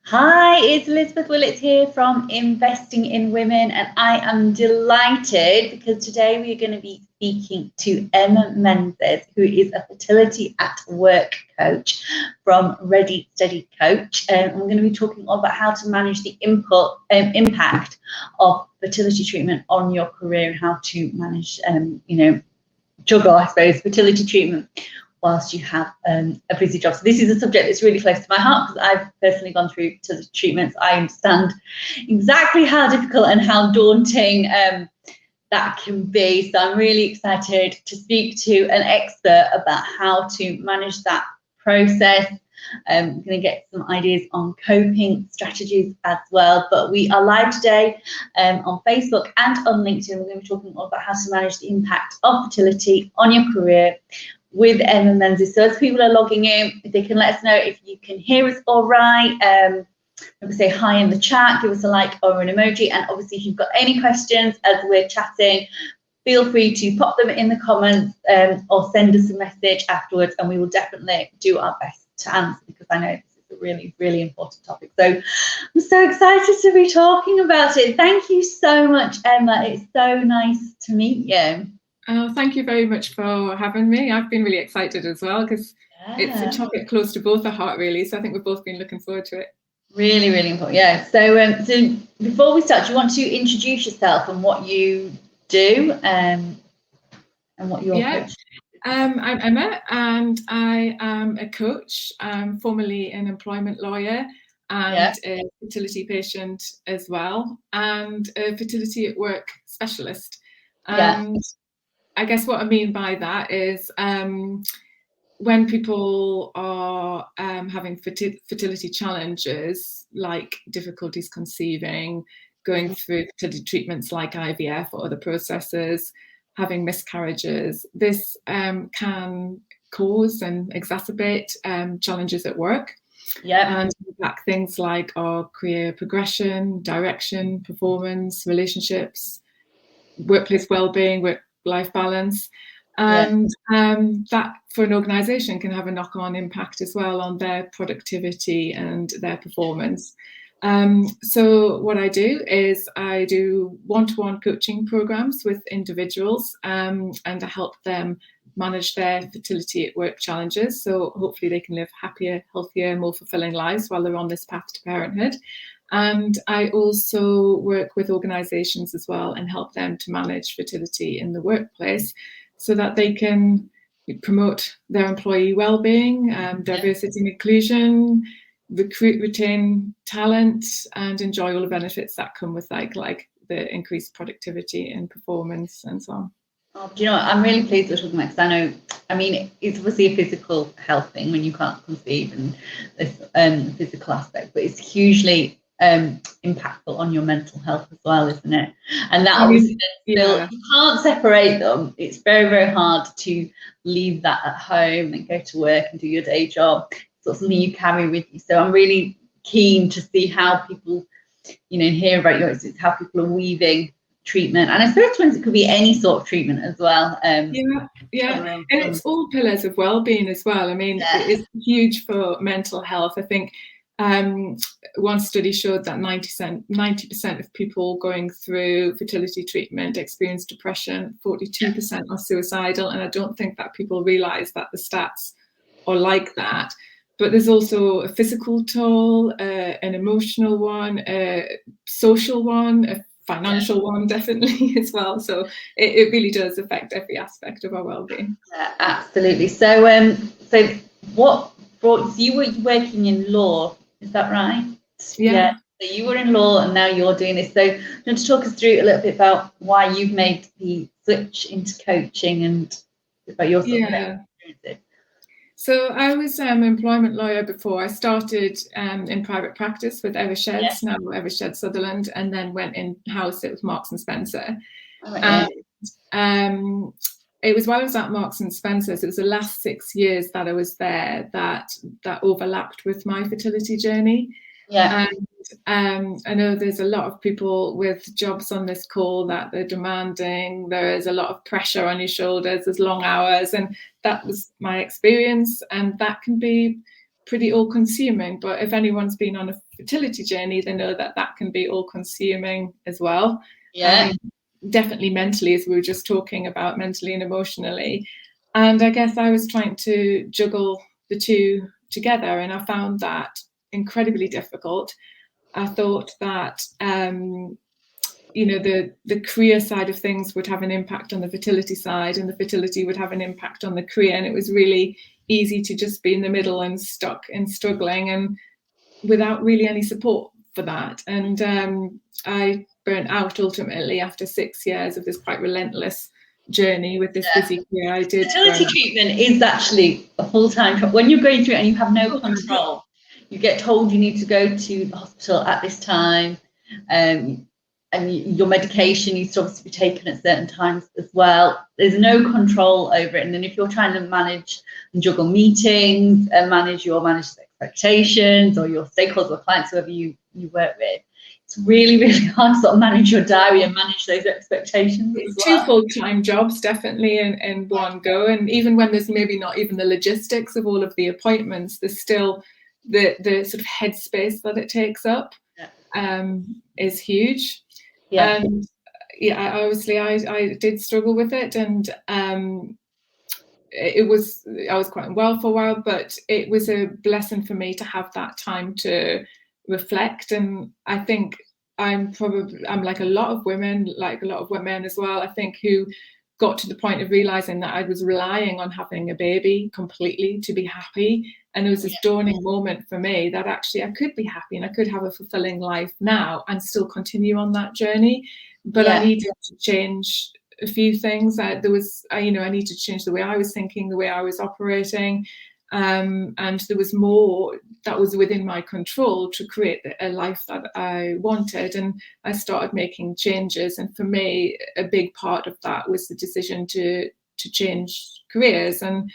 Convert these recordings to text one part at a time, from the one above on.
Hi, it's Elizabeth Willits here from Investing in Women, and I am delighted because today we are going to be speaking to Emma Menzies, who is a fertility at work coach from Ready Steady Coach. And we're going to be talking all about how to manage the impact of fertility treatment on your career and how to manage, juggle, I suppose, fertility treatment whilst you have a busy job. So this is a subject that's really close to my heart because I've personally gone through fertility treatments. I understand exactly how difficult and how daunting that can be. So I'm really excited to speak to an expert about how to manage that process. I'm going to get some ideas on coping strategies as well. But we are live today on Facebook and on LinkedIn. We're going to be talking all about how to manage the impact of fertility on your career with Emma Menzies. So as people are logging in, if they can let us know if you can hear us all right. Maybe say hi in the chat, give us a like or an emoji. And obviously, if you've got any questions as we're chatting, feel free to pop them in the comments or send us a message afterwards, and we will definitely do our best to answer because I know this is a really, really important topic. So I'm so excited to be talking about it. Thank you so much, Emma. It's so nice to meet you. Thank you very much for having me. I've been really excited as well because it's a topic close to both our heart, really. So I think we've both been looking forward to it. Really, really important. Yeah. So before we start, do you want to introduce yourself and what you do and what your coach? I'm Emma, and I am a coach, formerly an employment lawyer, and a fertility patient as well, and a fertility at work specialist. And I guess what I mean by that is when people are having fertility challenges, like difficulties conceiving, going through fertility treatments like IVF or other processes, having miscarriages, this can cause and exacerbate challenges at work. And impact things like our career progression, direction, performance, relationships, workplace well-being, work-life balance. And that for an organisation can have a knock-on impact as well on their productivity and their performance. So what I do is I do one-to-one coaching programs with individuals and I help them manage their fertility at work challenges. So hopefully they can live happier, healthier, more fulfilling lives while they're on this path to parenthood. And I also work with organisations as well and help them to manage fertility in the workplace so that they can promote their employee well-being, diversity and inclusion, recruit, retain talent, and enjoy all the benefits that come with like the increased productivity and performance and so on. Oh, do you know what? I'm really pleased we're talking about because I mean, it's obviously a physical health thing when you can't conceive and this physical aspect, but it's hugely impactful on your mental health as well, isn't it? And that obviously still, you can't separate them. It's very, very hard to leave that at home and go to work and do your day job. It's not something you carry with you. So I'm really keen to see how people, hear about your experience, how people are weaving treatment, and I suppose sometimes it could be any sort of treatment as well. And it's all pillars of well-being as well. I mean, it's huge for mental health. I think one study showed that 90% of people going through fertility treatment experience depression, 42% are suicidal, and I don't think that people realise that the stats are like that. But there's also a physical toll, an emotional one, a social one, a financial one definitely as well. So it really does affect every aspect of our well-being. Yeah, absolutely. So what brought you were working in law, is that right? Yeah. So you were in law and now you're doing this. So you want to talk us through a little bit about why you've made the switch into coaching and about your sort of experiences. So I was an employment lawyer before. I started in private practice with Eversheds, now Evershed Sutherland, and then went in-house with Marks and Spencer. And it was while I was at Marks and Spencer's, it was the last 6 years that I was there that overlapped with my fertility journey. And I know there's a lot of people with jobs on this call that they're demanding. There is a lot of pressure on your shoulders. There's long hours, and that was my experience. And that can be pretty all-consuming. But if anyone's been on a fertility journey, they know that that can be all consuming as well. Yeah. Definitely mentally, as we were just talking about, mentally and emotionally. And I guess I was trying to juggle the two together, and I found that incredibly difficult. I thought that the career side of things would have an impact on the fertility side, and the fertility would have an impact on the career, and it was really easy to just be in the middle and stuck and struggling and without really any support for that. And I burnt out ultimately after 6 years of this quite relentless journey with this busy career. I did. Fertility treatment is actually a full-time job. When you're going through it and you have no control, you get told you need to go to the hospital at this time, and your medication needs to obviously be taken at certain times as well. There's no control over it. And then if you're trying to manage and juggle meetings and manage your managed expectations or your stakeholders or clients, whoever you work with, it's really, really hard to sort of manage your diary and manage those expectations as well. 2 full-time jobs definitely in one go. And even when there's maybe not even the logistics of all of the appointments, there's still the sort of headspace that it takes up is huge. Yeah. And I did struggle with it, and I was quite unwell for a while, but it was a blessing for me to have that time to reflect. And I think I'm like a lot of women, like a lot of women as well, I think, who got to the point of realizing that I was relying on having a baby completely to be happy. And there was this dawning moment for me that actually I could be happy and I could have a fulfilling life now and still continue on that journey. But I needed to change a few things. I needed to change the way I was thinking, the way I was operating. And there was more that was within my control to create a life that I wanted. And I started making changes. And for me, a big part of that was the decision to change careers. And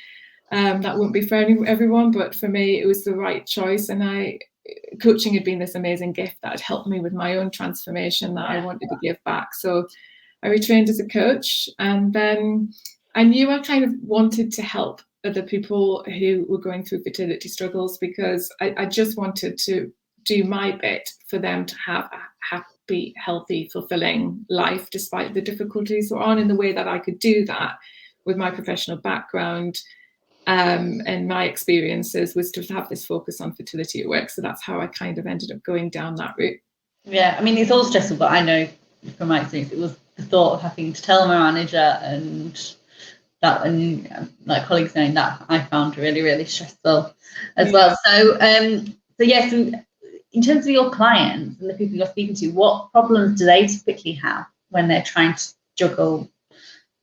that wouldn't be for everyone, but for me, it was the right choice. And coaching had been this amazing gift that had helped me with my own transformation that I wanted to give back. So I retrained as a coach, and then I knew I kind of wanted to help other people who were going through fertility struggles, because I just wanted to do my bit for them to have a happy, healthy, fulfilling life despite the difficulties we're on. In the way that I could do that with my professional background and my experiences was to have this focus on fertility at work. So that's how I kind of ended up going down that route. Yeah, I mean, it's all stressful, but I know from my experience, it was the thought of having to tell my manager and like colleagues saying that I found really, really stressful as well. So yes, in terms of your clients and the people you're speaking to, what problems do they typically have when they're trying to juggle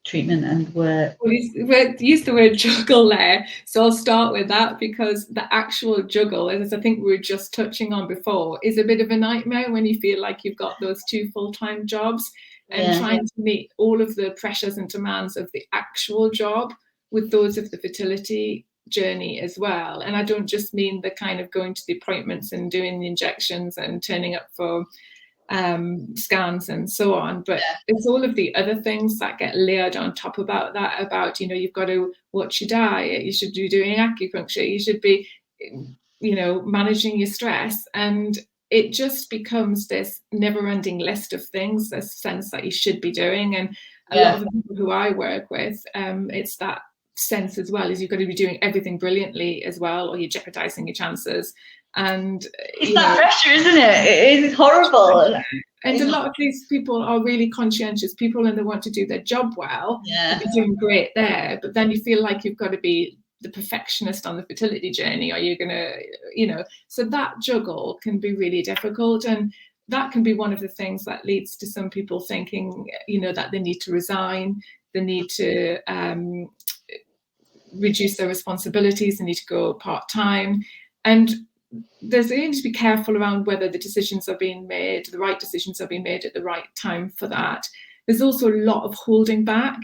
treatment and work? Well, use the word juggle there, so I'll start with that, because the actual juggle, as I think we were just touching on before, is a bit of a nightmare when you feel like you've got those 2 full-time jobs and trying to meet all of the pressures and demands of the actual job with those of the fertility journey as well. And I don't just mean the kind of going to the appointments and doing the injections and turning up for scans and so on, but it's all of the other things that get layered on top about that, about you've got to watch your diet, you should be doing acupuncture, you should be managing your stress, and it just becomes this never-ending list of things, this sense that you should be doing. And a lot of the people who I work with, it's that sense as well, is you've got to be doing everything brilliantly as well, or you're jeopardizing your chances. And it's that pressure, isn't it? It is horrible. And a lot of these people are really conscientious people, and they want to do their job well. They're doing great there, but then you feel like you've got to be the perfectionist on the fertility journey, or you're gonna, so that juggle can be really difficult. And that can be one of the things that leads to some people thinking, that they need to resign, they need to reduce their responsibilities, they need to go part-time. And there's going to be careful around whether the decisions are being made, the right decisions are being made at the right time for that. There's also a lot of holding back,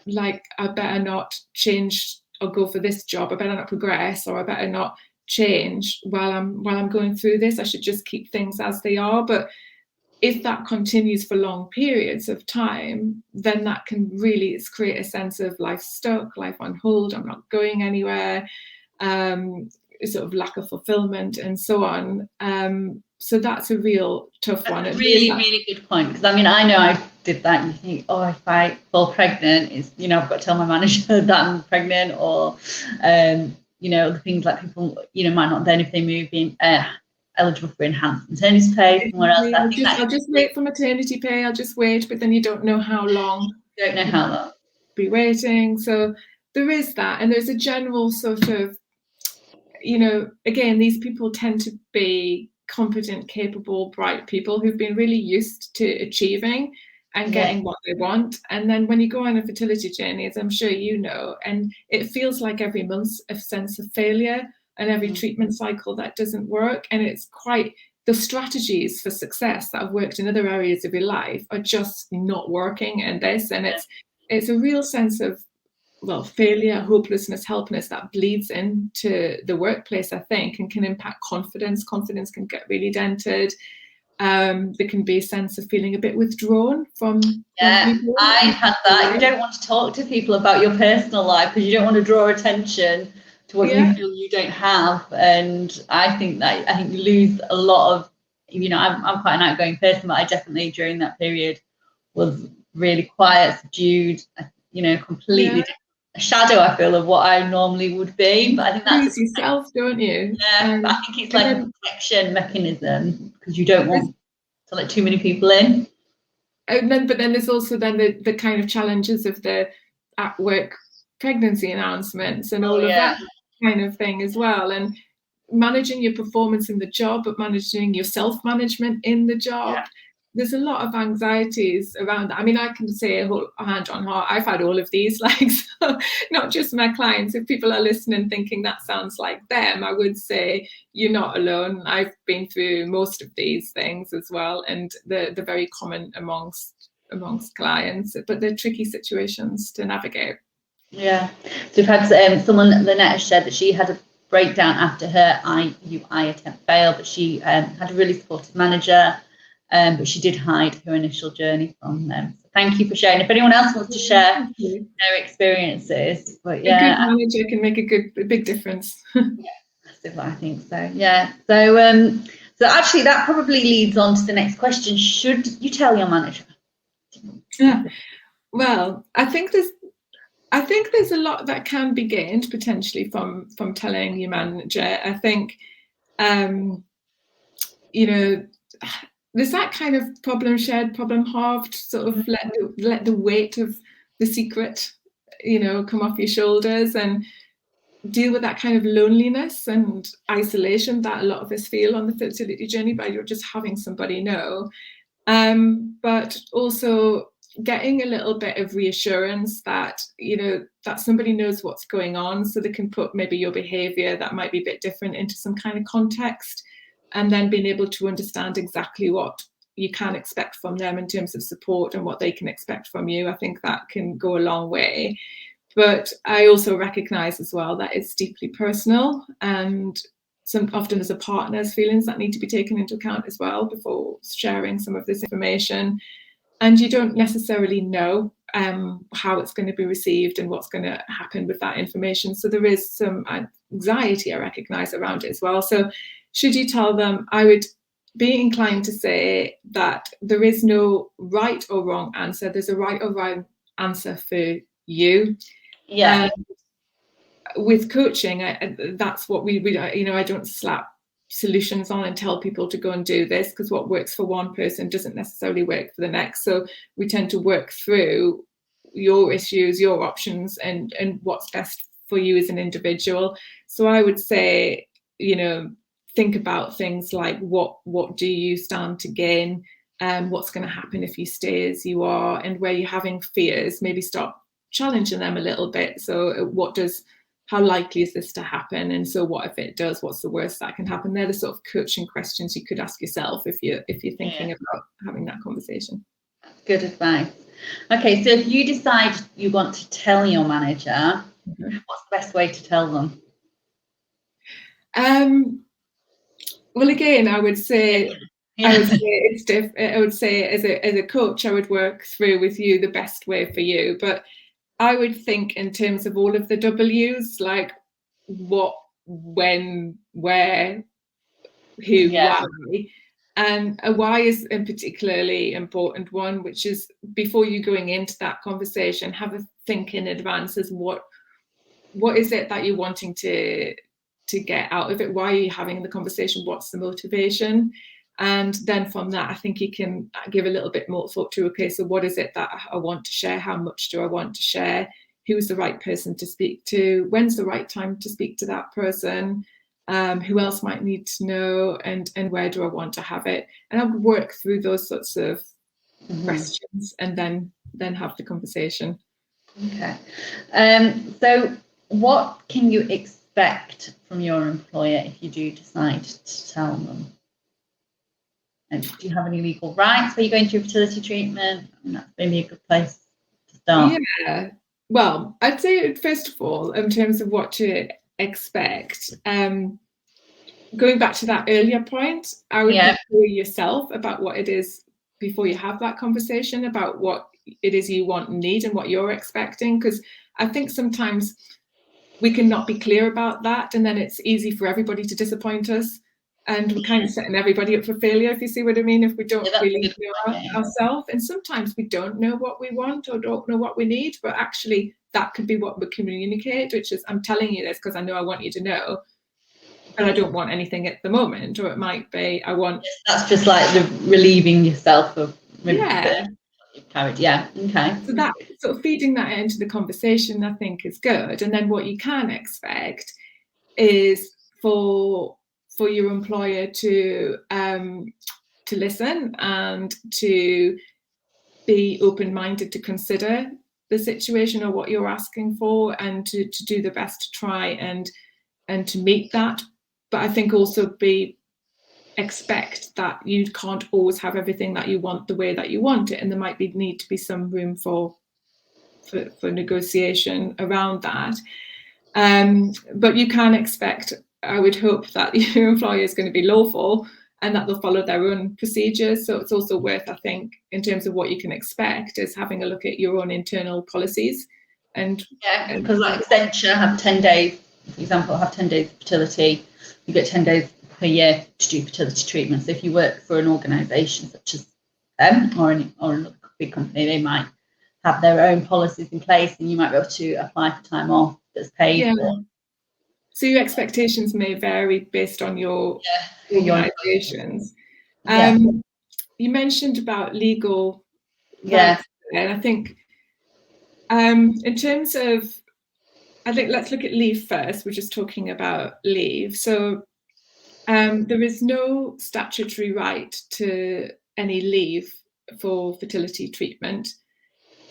like I better not change or go for this job, I better not progress, or I better not change while I'm going through this. I should just keep things as they are. But if that continues for long periods of time, then that can really create a sense of life stuck, life on hold, I'm not going anywhere. sort of lack of fulfillment and so on. So that's a real tough one. That's a really good point, because I mean, I know I did that. You think, oh, if I fall pregnant, it's, you know, I've got to tell my manager that I'm pregnant, or you know, the things like people, you know, might not then, if they move in, eligible for enhanced maternity pay somewhere else. I'll just wait for maternity pay. I'll just wait, but then you don't know how long. You don't know how long. Be waiting. So there is that, and there's a general sort of, you know, again, these people tend to be competent, capable, bright people who've been really used to achieving and getting what they want. And then when you go on a fertility journey, as I'm sure you know, and it feels like every month's a sense of failure, and every treatment cycle that doesn't work. And it's quite, the strategies for success that have worked in other areas of your life are just not working in this. And it's a real sense of, well, failure, hopelessness, helplessness that bleeds into the workplace, I think, and can impact confidence. Confidence can get really dented. There can be a sense of feeling a bit withdrawn from people. I've had that. You don't want to talk to people about your personal life because you don't want to draw attention to what you feel you don't have. And I think you lose a lot of, you know, I'm quite an outgoing person, but I definitely during that period was really quiet, subdued, you know, completely different. A shadow, I feel, of what I normally would be. But I think that's yourself, don't you? Yeah, but I think it's like a protection mechanism, because you don't want to let too many people in. And then, but then there's also then the kind of challenges of the at work pregnancy announcements and all of that kind of thing as well, and managing your performance in the job, but managing your self-management in the job. There's a lot of anxieties around that. I mean, I can say a hand on heart, I've had all of these, like, so not just my clients. If people are listening thinking that sounds like them, I would say you're not alone. I've been through most of these things as well, and they're very common amongst clients, but they're tricky situations to navigate. Yeah. So we've had someone, Lynette, has shared that she had a breakdown after her IUI attempt failed, but she had a really supportive manager. But she did hide her initial journey from them. So thank you for sharing. If anyone else wants to share their experiences, but a good manager can make a big difference. Massive, I think so. Yeah. So actually, that probably leads on to the next question. Should you tell your manager? Yeah. Well, I think there's a lot that can be gained potentially from telling your manager. I think, you know, there's that kind of problem shared, problem halved, sort of let the weight of the secret, you know, come off your shoulders, and deal with that kind of loneliness and isolation that a lot of us feel on the fertility journey by just having somebody know. But also getting a little bit of reassurance that, you know, that somebody knows what's going on, so they can put maybe your behavior that might be a bit different into some kind of context, and then being able to understand exactly what you can expect from them in terms of support and what they can expect from you. I think that can go a long way. But I also recognize as well that it's deeply personal, and often as a partner's feelings that need to be taken into account as well before sharing some of this information. And you don't necessarily know how it's going to be received and what's going to happen with that information. So there is some anxiety, I recognize, around it as well. So should you tell them, I would be inclined to say that there is no right or wrong answer. There's a right or wrong answer for you. Yeah. With coaching, that's what we, you know, I don't slap solutions on and tell people to go and do this, because what works for one person doesn't necessarily work for the next. So we tend to work through your issues, your options, and what's best for you as an individual. So I would say, you know, think about things like what do you stand to gain, and what's going to happen if you stay as you are, and where you're having fears, maybe start challenging them a little bit. So how likely is this to happen? And so what if it does? What's the worst that can happen? They're the sort of coaching questions you could ask yourself if you're thinking about having that conversation. Good advice. Okay, so if you decide you want to tell your manager, what's the best way to tell them? Well, again, I would say it's different. I would say as a coach, I would work through with you the best way for you. But I would think in terms of all of the W's, like what when, where, who, why. And a why is a particularly important one, which is before you going into that conversation, have a think in advance as what is it that you're wanting to get out of it? Why are you having the conversation? What's the motivation? And then from that, I think you can give a little bit more thought to, okay, so what is it that I want to share? How much do I want to share? Who's the right person to speak to? When's the right time to speak to that person? Who else might need to know? And where do I want to have it? And I would work through those sorts of questions and then have the conversation. Okay. So what can you expect from your employer if you do decide to tell them? And do you have any legal rights? Were you going through fertility treatment? And that's maybe a good place to start. Yeah. Well, I'd say first of all, in terms of what to expect, going back to that earlier point, I would be clear yourself about what it is before you have that conversation about what it is you want and need and what you're expecting, because I think sometimes we can not be clear about that, and then it's easy for everybody to disappoint us, and we're kind of setting everybody up for failure, if you see what I mean, if we don't really know ourselves. And sometimes we don't know what we want or don't know what we need, but actually that could be what we communicate, which is, I'm telling you this because I know I want you to know, but I don't want anything at the moment. Or it might be, I want... That's just like the relieving yourself of... Yeah. Okay. So that sort of feeding that into the conversation, I think, is good. And then what you can expect is for your employer to listen and to be open-minded, to consider the situation or what you're asking for, and to do the best to try and to meet that. But I think also expect that you can't always have everything that you want the way that you want it, and there might need to be some room for negotiation around that. But you can expect, I would hope, that your employer is going to be lawful and that they'll follow their own procedures. So it's also worth, I think, in terms of what you can expect, is having a look at your own internal policies. And because like Accenture have 10 days, for example, have 10 days of fertility. You get 10 days per year to do fertility treatment. So if you work for an organisation such as them or another big company, they might have their own policies in place, and you might be able to apply for time off that's paid for. So your expectations may vary based on your organisations. You mentioned about legal rights, and I think in terms of, I think let's look at leave first. We're just talking about leave. So there is no statutory right to any leave for fertility treatment.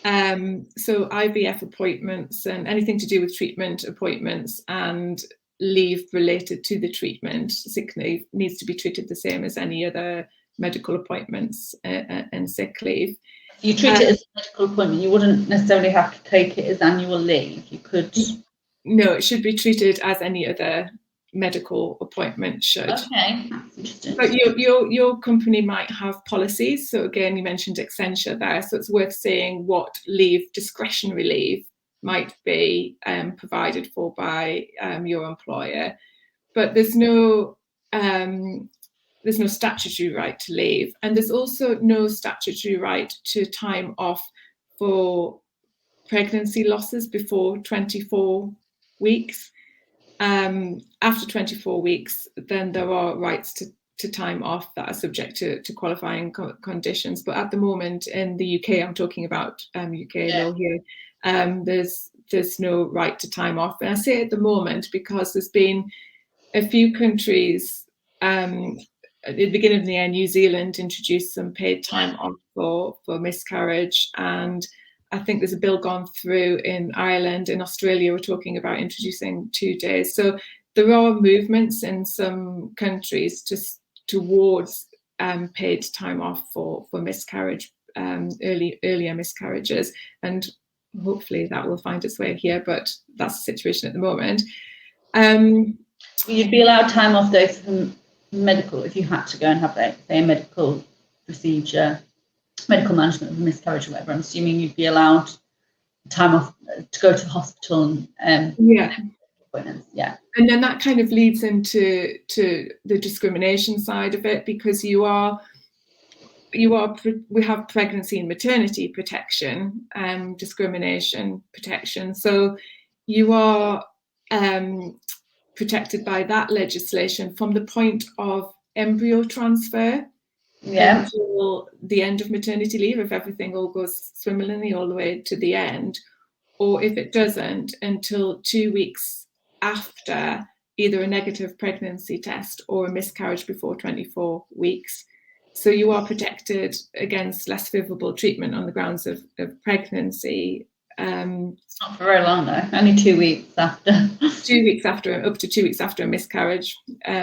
So IVF appointments and anything to do with treatment appointments and leave related to the treatment, sick leave, needs to be treated the same as any other medical appointments and sick leave. If you treat it as a medical appointment, you wouldn't necessarily have to take it as annual leave. You could... No, it should be treated as any other medical appointment should. Okay, that's interesting. But your company might have policies. So again, you mentioned Accenture there, so it's worth seeing what leave, discretionary leave, might be provided for by your employer. But there's no statutory right to leave, and there's also no statutory right to time off for pregnancy losses before 24 weeks. After 24 weeks, then there are rights to time off that are subject to qualifying conditions. But at the moment in the UK, I'm talking about UK law here, there's no right to time off. And I say at the moment because there's been a few countries, at the beginning of the year, New Zealand introduced some paid time off for miscarriage, and I think there's a bill gone through in Ireland. In Australia, we're talking about introducing 2 days. So there are movements in some countries towards paid time off for miscarriage, earlier miscarriages, and hopefully that will find its way here. But that's the situation at the moment. You'd be allowed time off though from medical if you had to go and have, say, a medical procedure, medical management of a miscarriage or whatever. I'm assuming you'd be allowed time off to go to the hospital and appointments. Yeah. And then that kind of leads into the discrimination side of it, because we have pregnancy and maternity protection, discrimination protection. So you are protected by that legislation from the point of embryo transfer until the end of maternity leave, if everything all goes swimmingly all the way to the end, or if it doesn't, until 2 weeks after either a negative pregnancy test or a miscarriage before 24 weeks. So you are protected against less favourable treatment on the grounds of pregnancy. It's not for very long though, only 2 weeks after. Up to 2 weeks after a miscarriage,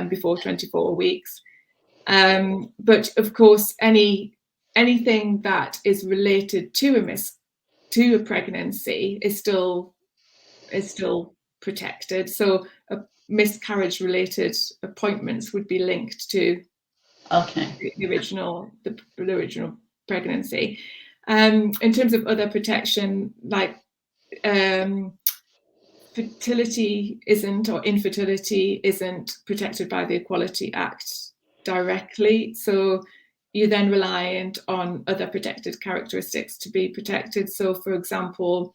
before 24 weeks. But of course, anything that is related to a pregnancy is still protected. So miscarriage-related appointments would be linked to the original pregnancy. In terms of other protection, like fertility isn't, or infertility isn't protected by the Equality Act directly. So you're then reliant on other protected characteristics to be protected. So, for example,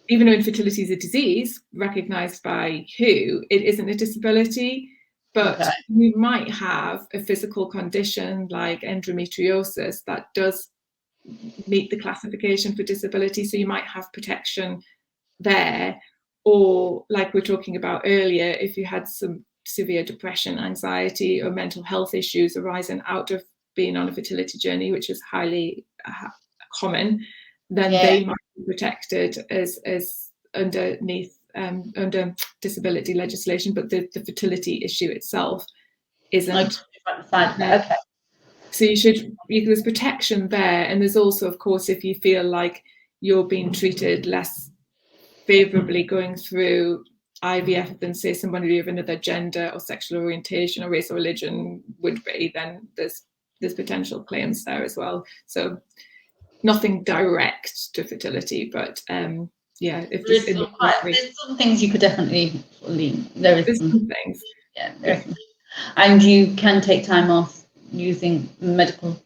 even though infertility is a disease recognised by WHO, it isn't a disability, but you might have a physical condition like endometriosis that does meet the classification for disability. So you might have protection there. Or like we were talking about earlier, if you had some severe depression, anxiety, or mental health issues arising out of being on a fertility journey, which is highly common, then they might be protected as underneath under disability legislation, but the fertility issue itself isn't. So there's protection there, and there's also, of course, if you feel like you're being treated less favourably going through IVF than, say, somebody of another gender or sexual orientation or race or religion would be, then there's potential claims there as well. So nothing direct to fertility, but there's some things you could definitely lean. There's some things. And you can take time off using medical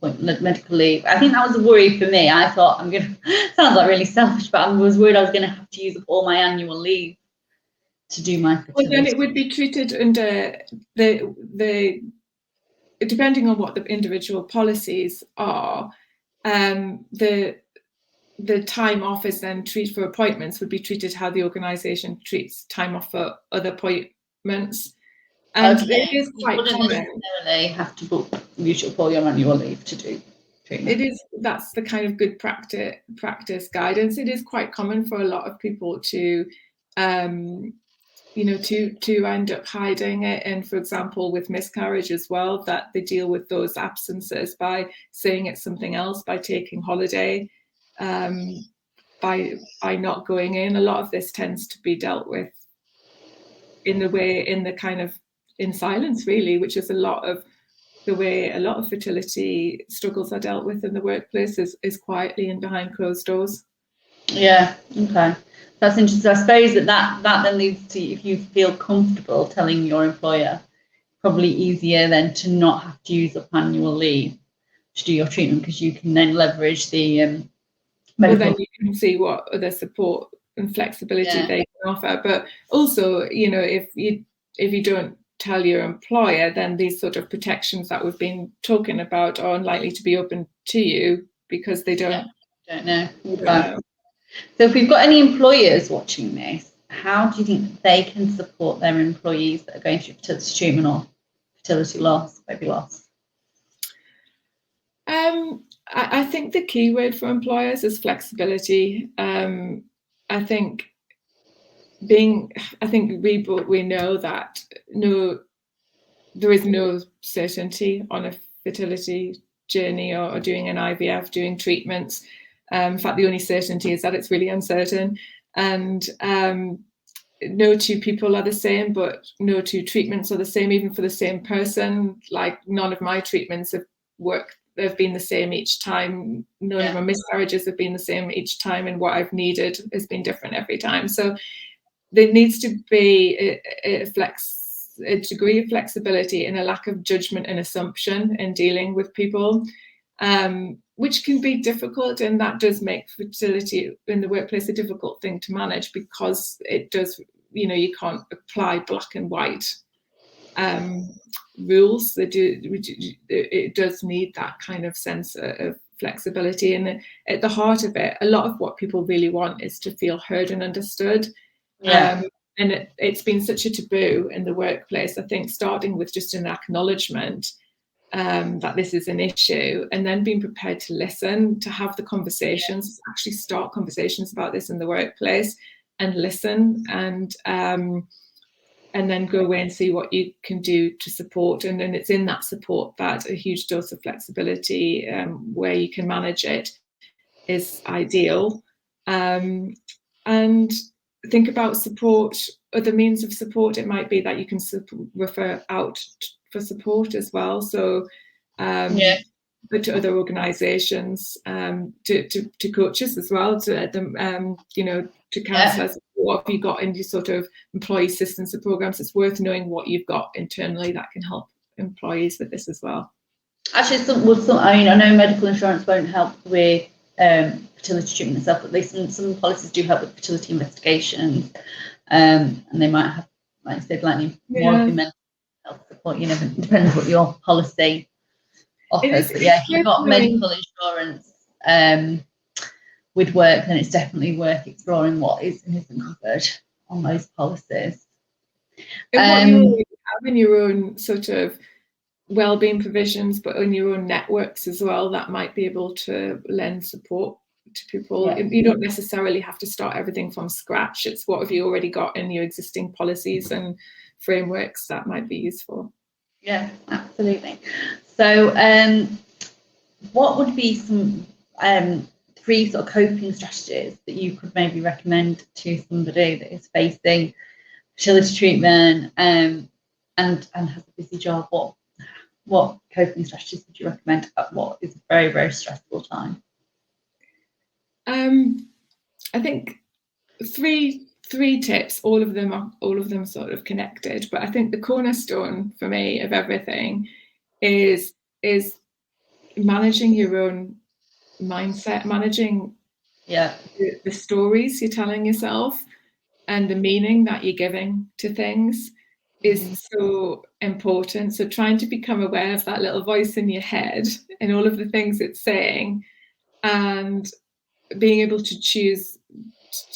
leave. I think that was a worry for me. I thought sounds like really selfish, but I was worried I was going to have to use up all my annual leave to do my fertility. Well, then it would be treated under the depending on what the individual policies are. The time off is then treated for appointments would be treated how the organisation treats time off for other appointments. And it is quite common. Necessarily have to book all your annual leave to do treatment. That's the kind of good practice guidance. It is quite common for a lot of people to end up hiding it. And for example, with miscarriage as well, that they deal with those absences by saying it's something else, by taking holiday, by not going in. A lot of this tends to be dealt with in silence, really, which is a lot of the way a lot of fertility struggles are dealt with in the workplace, is quietly and behind closed doors. Yeah, okay. That's interesting. I suppose that then leads to, if you feel comfortable telling your employer, probably easier then to not have to use up annual leave to do your treatment, because you can then leverage the medical. Well, then you can see what other support and flexibility they can offer. But also, if you don't tell your employer, then these sort of protections that we've been talking about are unlikely to be open to you, because they don't know. So if we've got any employers watching this, how do you think they can support their employees that are going through fertility treatment or fertility loss, baby loss? I think the key word for employers is flexibility. I think we know that there is no certainty on a fertility journey or doing an IVF, doing treatments. In fact, the only certainty is that it's really uncertain, and no two people are the same, but no two treatments are the same, even for the same person. Like, none of my treatments have been the same each time. None of my miscarriages have been the same each time, and what I've needed has been different every time. So there needs to be a degree of flexibility and a lack of judgment and assumption in dealing with people, which can be difficult, and that does make fertility in the workplace a difficult thing to manage, because it does, you can't apply black and white rules. It does need that kind of sense of flexibility, and at the heart of it, a lot of what people really want is to feel heard and understood. And it's been such a taboo in the workplace, I think, starting with just an acknowledgement that this is an issue, and then being prepared to listen, to have the conversations, actually start conversations about this in the workplace, and listen, and then go away and see what you can do to support. And then it's in that support that a huge dose of flexibility, where you can manage it, is ideal. And think about support, other means of support. It might be that you can refer out for support as well. So, but to other organisations, to coaches as well, to let them, to counsellors. What have you got in your sort of employee assistance programs? It's worth knowing what you've got internally that can help employees with this as well. Actually, I know medical insurance won't help with fertility treatment itself, but at least some policies do help with fertility investigations, and they might have, like I said, more of the mental health support. It depends what your policy offers. But if you've got medical insurance with work, then it's definitely worth exploring what is and isn't covered on those policies. And what you already have in your own sort of wellbeing provisions, but in your own networks as well, that might be able to lend support to people. You don't necessarily have to start everything from scratch. It's what have you already got in your existing policies and frameworks that might be useful. Yeah, absolutely. So what would be some 3 sort of coping strategies that you could maybe recommend to somebody that is facing fertility treatment and has a busy job? What coping strategies would you recommend at what is a very, very stressful time? I think three tips, all of them sort of connected, but I think the cornerstone for me of everything is managing your own mindset, managing the stories you're telling yourself and the meaning that you're giving to things is so important. So trying to become aware of that little voice in your head and all of the things it's saying, and being able to choose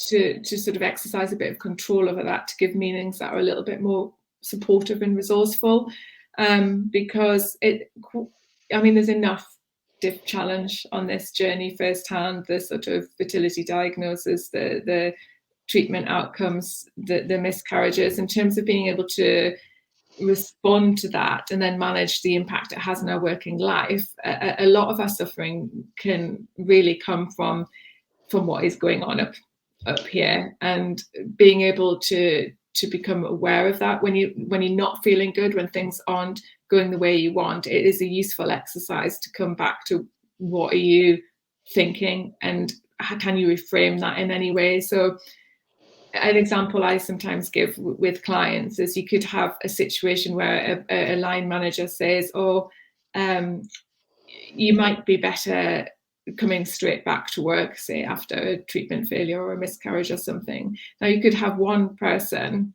to sort of exercise a bit of control over that, to give meanings that are a little bit more supportive and resourceful, because there's enough challenge on this journey firsthand, the sort of fertility diagnosis, the treatment outcomes, the miscarriages, in terms of being able to respond to that and then manage the impact it has in our working life. A lot of our suffering can really come from what is going on up here, and being able to become aware of that when you're not feeling good, when things aren't going the way you want. It is a useful exercise to come back to what are you thinking and how can you reframe that in any way. So an example I sometimes give with clients is you could have a situation where a line manager says, you might be better coming straight back to work, say after a treatment failure or a miscarriage or something. Now you could have one person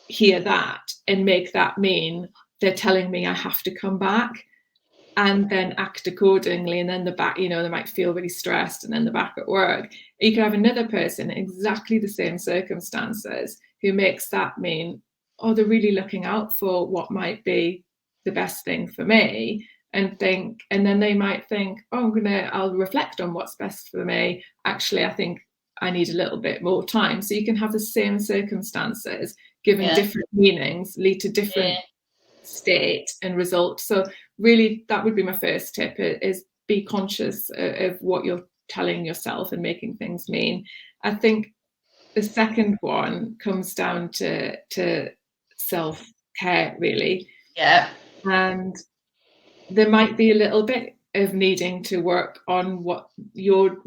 hear that and make that mean they're telling me I have to come back, and then act accordingly, and then they might feel really stressed, and then they're back at work. You could have another person in exactly the same circumstances who makes that mean, they're really looking out for what might be the best thing for me, and then they might think, I'll reflect on what's best for me. Actually, I think I need a little bit more time. So you can have the same circumstances given different meanings, lead to different state and result. So really, that would be my first tip, is be conscious of what you're telling yourself and making things mean. I think the second one comes down to self-care, really. Yeah. And there might be a little bit of needing to work on what you're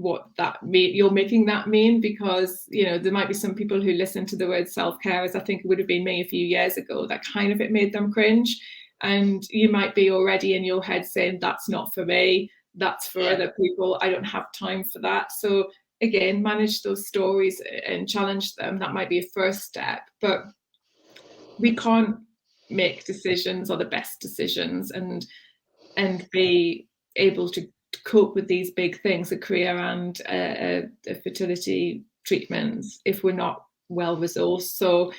making that mean, because there might be some people who listen to the word self-care, as I think it would have been me a few years ago, that kind of it made them cringe, and you might be already in your head saying that's not for me, that's for other people, I don't have time for that. So again, manage those stories and challenge them. That might be a first step, but we can't make decisions or the best decisions and be able to cope with these big things, a career and a fertility treatments, if we're not well resourced. So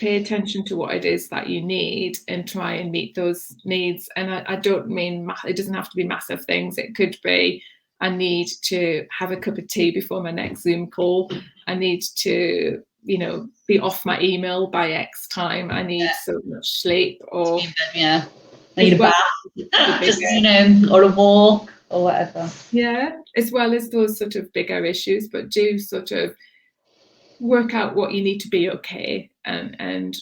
pay attention to what it is that you need and try and meet those needs. And I don't mean it doesn't have to be massive things. It could be, I need to have a cup of tea before my next Zoom call. I need to be off my email by X time. I need so much sleep, or I need a bath, just or a walk or whatever. Yeah, as well as those sort of bigger issues, but do sort of work out what you need to be okay, and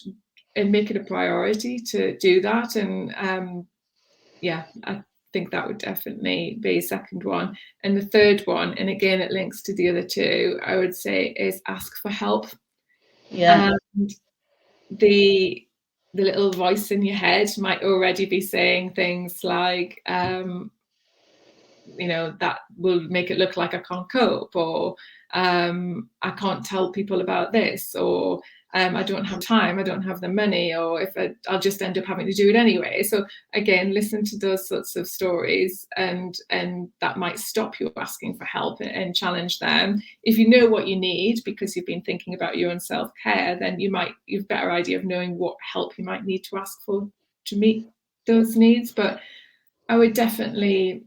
make it a priority to do that. And I think that would definitely be a second one. And the third one, and again it links to the other two, I would say, is ask for help. And the little voice in your head might already be saying things like that will make it look like I can't cope, or I can't tell people about this, or I don't have time, I don't have the money, or if I'll just end up having to do it anyway. So again, listen to those sorts of stories, and that might stop you asking for help and challenge them. If you know what you need because you've been thinking about your own self-care, then you've a better idea of knowing what help you might need to ask for to meet those needs. But I would definitely,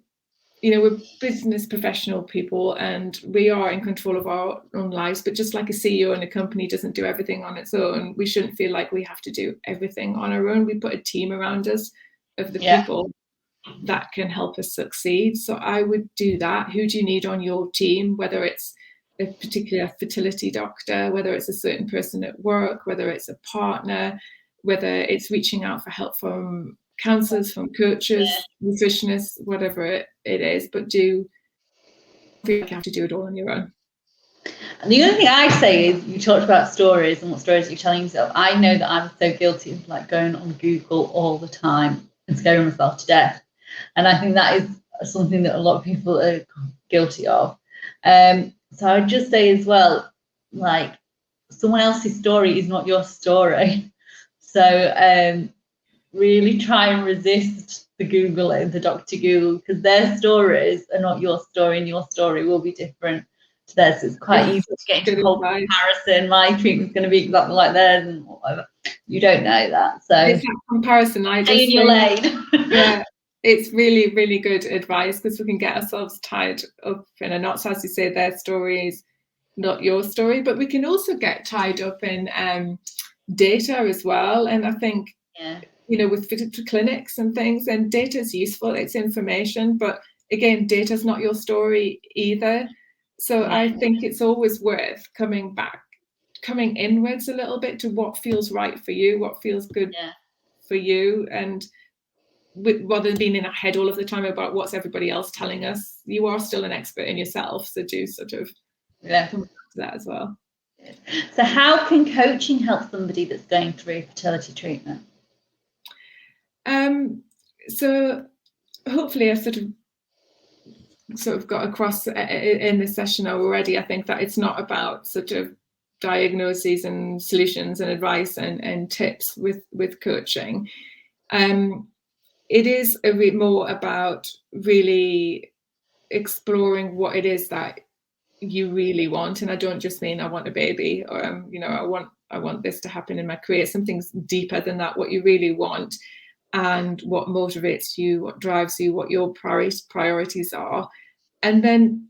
we're business professional people and we are in control of our own lives, but just like a CEO in a company doesn't do everything on its own, we shouldn't feel like we have to do everything on our own. We put a team around us of the people that can help us succeed. So I would do that. Who do you need on your team, whether it's a particular fertility doctor, whether it's a certain person at work, whether it's a partner, whether it's reaching out for help from counselors, from coaches, nutritionists, whatever it is, but do feel like you have to do it all on your own. And the other thing I say is, you talked about stories and what stories you're telling yourself. I know that I'm so guilty of going on Google all the time and scaring myself to death. And I think that is something that a lot of people are guilty of. So I would just say as well, someone else's story is not your story. So really try and resist the Google and the Dr. Google, because their stories are not your story, and your story will be different to theirs. So it's quite easy to get into a whole comparison. My treatment's going to be exactly like theirs and whatever. You don't know that. So it's that comparison. Stay in your lane. Yeah, it's really, really good advice, because we can get ourselves tied up in a knot. So as you say, their story is not your story, but we can also get tied up in data as well. And I think with clinics and things, and data is useful, it's information, but again, data is not your story either. So I think it's always worth coming inwards a little bit to what feels right for you, what feels good for you, and rather than being in our head all of the time about what's everybody else telling us, you are still an expert in yourself. So do sort of come back to that as well. So how can coaching help somebody that's going through fertility treatment? So hopefully I sort of got across in this session already. I think that it's not about sort of diagnoses and solutions and advice and tips with coaching. It is a bit more about really exploring what it is that you really want. And I don't just mean I want a baby, or I want this to happen in my career. Something's deeper than that, what you really want, and what motivates you, what drives you, what your priorities are. And then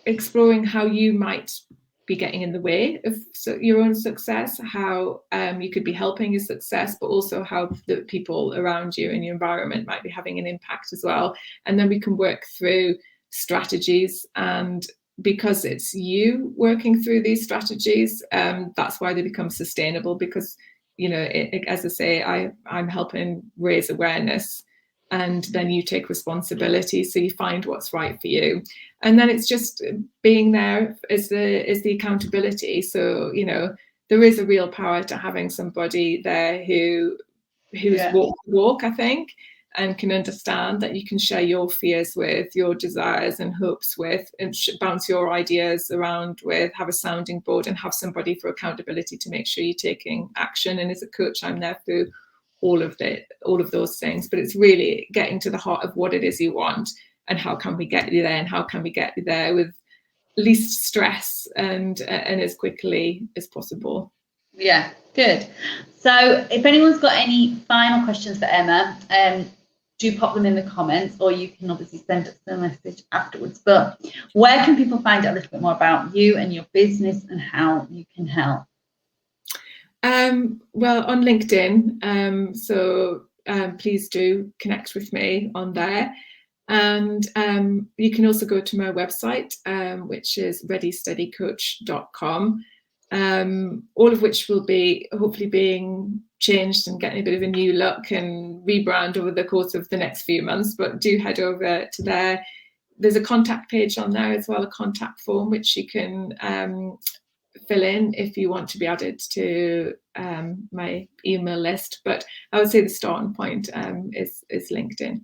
exploring how you might be getting in the way of your own success, how you could be helping your success, but also how the people around you and your environment might be having an impact as well. And then we can work through strategies, and because it's you working through these strategies, that's why they become sustainable, because as I say, I'm helping raise awareness and then you take responsibility. So you find what's right for you, and then it's just being there as the accountability. So, you know, there is a real power to having somebody there who's walked the walk, I think, and can understand that you can share your fears with, your desires and hopes with, and bounce your ideas around with, have a sounding board, and have somebody for accountability to make sure you're taking action. And as a coach, I'm there for all of those things. But it's really getting to the heart of what it is you want, and how can we get you there, and how can we get you there with least stress and as quickly as possible. Yeah, good. So if anyone's got any final questions for Emma, do pop them in the comments, or you can obviously send us a message afterwards. But where can people find out a little bit more about you and your business and how you can help? Well, on LinkedIn, so please do connect with me on there. And you can also go to my website, which is readysteadycoach.com, all of which will be hopefully being changed and getting a bit of a new look and rebrand over the course of the next few months. But do head over to there. There's a contact page on there as well, a contact form, which you can fill in if you want to be added to my email list. But I would say the starting point is LinkedIn.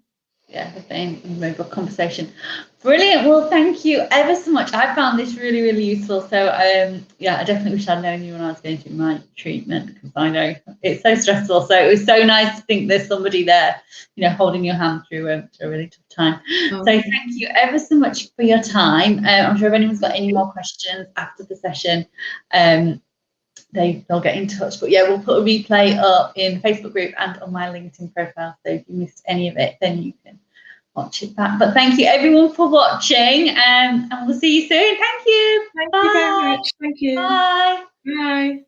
Yeah, the same robot conversation. Brilliant. Well, thank you ever so much. I found this really, really useful. So yeah, I definitely wish I'd known you when I was going through my treatment, because I know it's so stressful. So it was so nice to think there's somebody there, you know, holding your hand through a really tough time. So thank you ever so much for your time. I'm sure if anyone's got any more questions after the session, they'll get in touch. But yeah, we'll put a replay up in the Facebook group and on my LinkedIn profile, so if you missed any of it, then you can watch it back. But thank you everyone for watching, and we'll see you soon. Thank you. Thank you very much. Thank you. Bye. Bye.